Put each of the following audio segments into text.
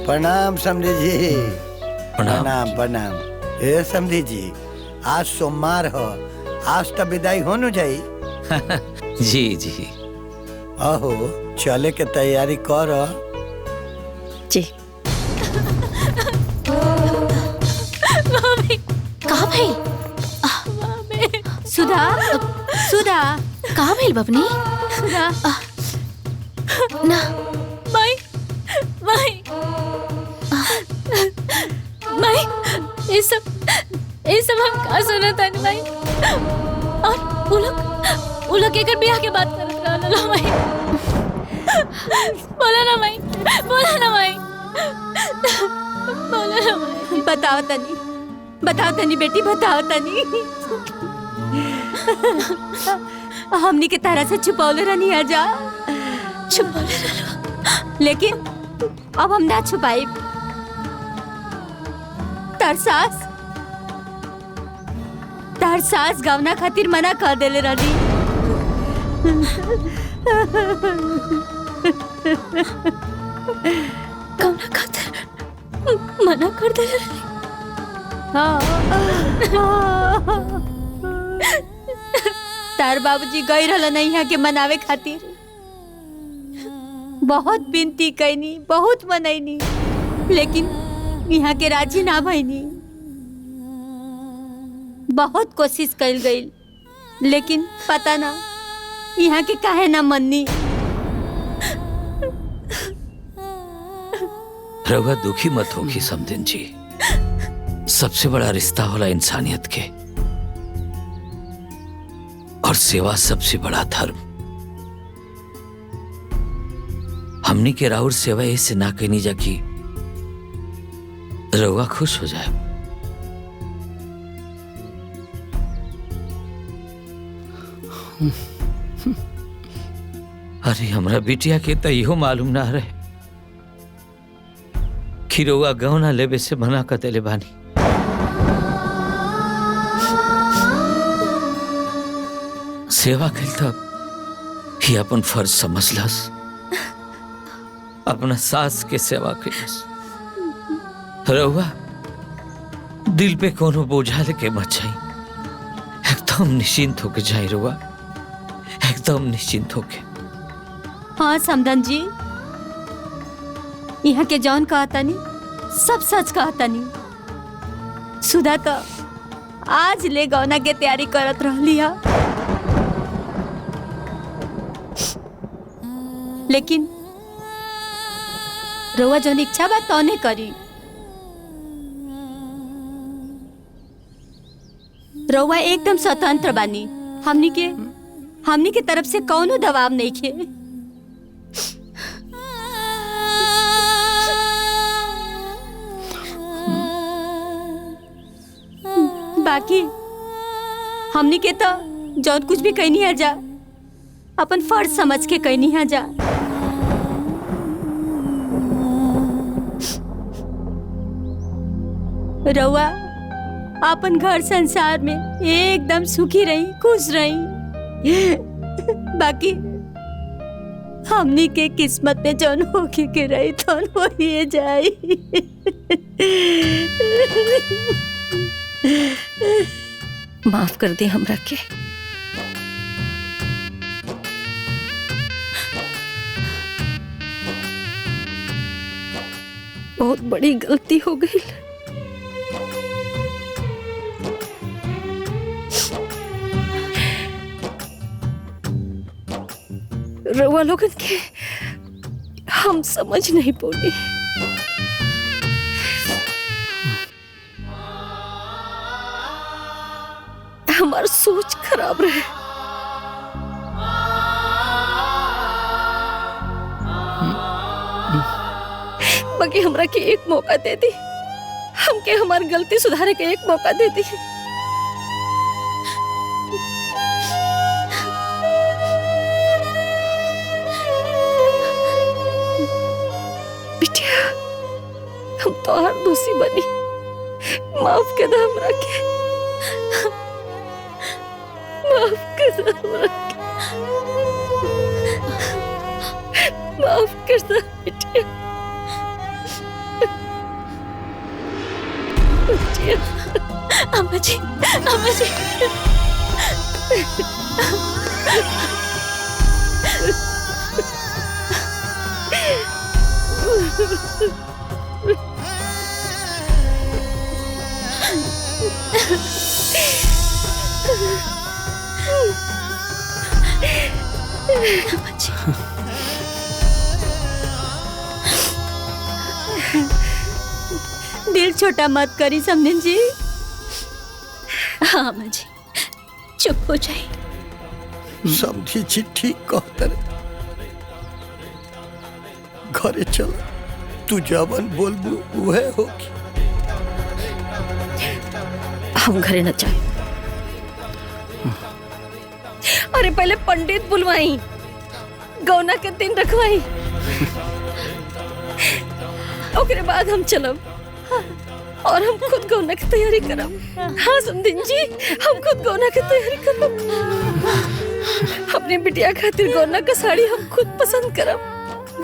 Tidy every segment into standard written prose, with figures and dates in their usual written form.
प्रणाम समधी जी। प्रणाम। प्रणाम प्रणाम। ए समधी जी, आज सोमवार हो, आज तो विदाई हो न जाई। जी जी। अहो चले के तैयारी करो। जी। कहाँ भाई? सुधा, सुधा कहाँ भाई बबनी? सुधा ना माई, माई, माई, ये सब हम कहाँ सुना था माई? और वो लोग एकर ब्याह के बात करत रहल माई। बोला ना माई, बोला ना माई, बोला ना माई। बताओ तनी बेटी, बताओ तनी। हमनी के तारा से छुपौले रहनी आजा, छुपौले रहलो, लेकिन अब हम ना छुपाई। तार सास गवना खातिर मना कर देले रही। गवना खातिर मना कर देले रही। तार बाबूजी गई रहल नहीं है के मनावे खातिर। बहुत विनती कैनी, बहुत मनैनी, लेकिन यहाँ के राजी ना भईनी। बहुत कोशिश कैल गई, लेकिन पता ना यहाँ के काहे ना मननी। रउआ दुखी मत होगी समधिन जी। सबसे बड़ा रिश्ता होला इंसानियत के, और सेवा सबसे बड़ा धर्म। हमनी के राउर सेवा ऐसे ना कहनी जा कि रउआ खुश हो जाए। अरे हमरा बिटिया के तो इहो मालूम ना रहे कि रउआ गहना लेवे से मना कर देले बानी। सेवा कल तब ही अपन फर्ज समझलस, अपना सास के सेवा कलस। रउआ दिल पे कोनो बोझा लेके मत जाई, एकदम निश्चिंत होके जाई रउआ, एकदम निश्चिंत होके। हाँ समधन जी, यहाँ के जौन कहतानी सब सच कहतानी। सुधा तो आज ले गौना के तैयारी करत रहली है, लेकिन रउआ जौन इच्छा बा तौने करी। रउआ एकदम स्वतंत्र बानी, हमनी के तरफ से कौनो दबाव नहीं खे। बाकी हमनी के तो जौन कुछ भी कहनी है जा, अपन फर्ज समझ के कहनी है जा। रउआ अपन घर संसार में एकदम सुखी रही, खुश रही। बाकी हमनी के किस्मत में जौन होके के रही तौन हो ही जाई। माफ कर दे हमरा के। बहुत बड़ी गलती हो गई। रउआ लोगन के हम समझ नहीं पौली। हमार सोच खराब रहे। बाकी हमरा के एक मौका दे दी, हमके हमार गलती सुधारे के एक मौका दे दी। बिटिया, हम तो हर दोषी बनी, माफ कर दे हमरा के, माफ कर दे हमरा के, माफ कर दे बिटिया। अम्मा जी, अम्मा जी। अम्मा जी। दिल छोटा मत करी समधिन जी। हाँ अम्मा जी, चुप हो जाए। समझी जी ठीक कहते रे। घरे चल, तू जवन बोलबू उहे होगी। हम घरे न जाए। अरे पहले पंडित बुलवाई, गौना के दिन रखवाई, ओकरे बाद हम चलब और हम खुद गौना की तैयारी करब। हाँ समधिन जी, हम खुद गौना की तैयारी करब। अपनी बिटिया खातिर गौना का साड़ी हम खुद पसंद करब,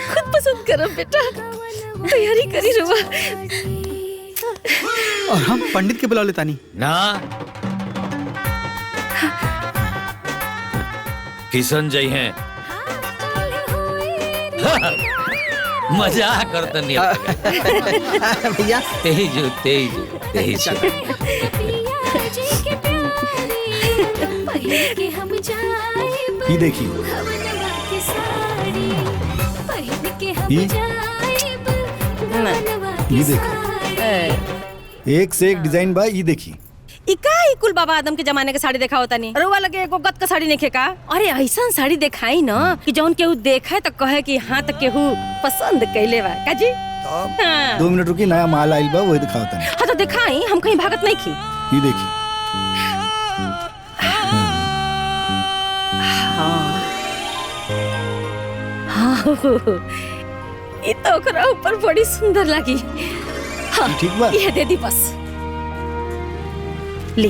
खुद पसंद करब। बेटा तैयारी करी रुआ। और हम पंडित के बुला लेता नहीं ना। किशन जय हैं। मजाक करते नहीं भैया। तेजू तेजू तेजू। ये देखिए, ये देखो, एक से एक डिजाइन बा। ये देखिए, इका ही कुल बाबा आदम के जमाने के साड़ी देखा होता नहीं। रुआ लगे एगो गत का साड़ी नहीं खेका। अरे ऐसा साड़ी दिखाई ना कि जौन केहू देखे तो कहे कि हाँ तो केहू पसंद कैले बा काजी। हाँ। 2 मिनट रुकी, नया माल आइल बा, वही दिखाओ तनी। हाँ तो दिखाई, हम कहीं भागत नहीं की। ये देखिए, ये तो ओकरा ऊपर बड़ी सुंदर लगी। हाँ, ठीक बा। ये दे दी बस। ले।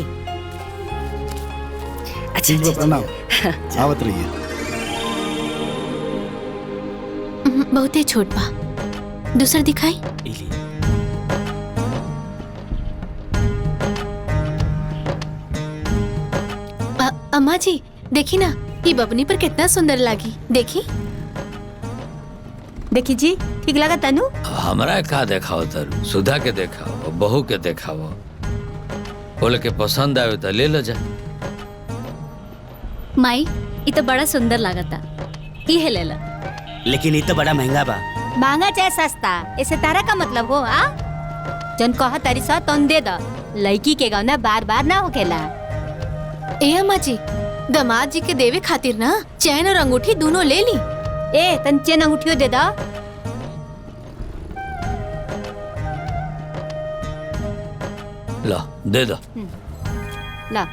अच्छा ठीक बा, अच्छा। प्रणाम। आवत रहिए। बहुते छोट बा, दूसर दिखाई। अम्मा जी देखी ना, ये बबनी पर कितना सुंदर लगी। देखी देखी जी, ठीक लगा तनु? हमरा का देखाओ तरु, सुधा के देखाओ, बहू के देखाओ। बोले के पसंद आवे तो ले लो जा। माई ये तो बड़ा सुंदर लागता, ये ले ला। लेकिन ये तो बड़ा महंगा बा। महंगा चाहे सस्ता, ऐसे तारा का मतलब हो? आ जन कहा तारी सा तन दे द। लड़की के गौना बार बार ना होकेला। ए अम्मा जी, दामाद जी के देवे खातिर ना चैन और अंगूठी दोनों ले ली। ए तन चेन अंगूठियो दे द। लो दे दो। ला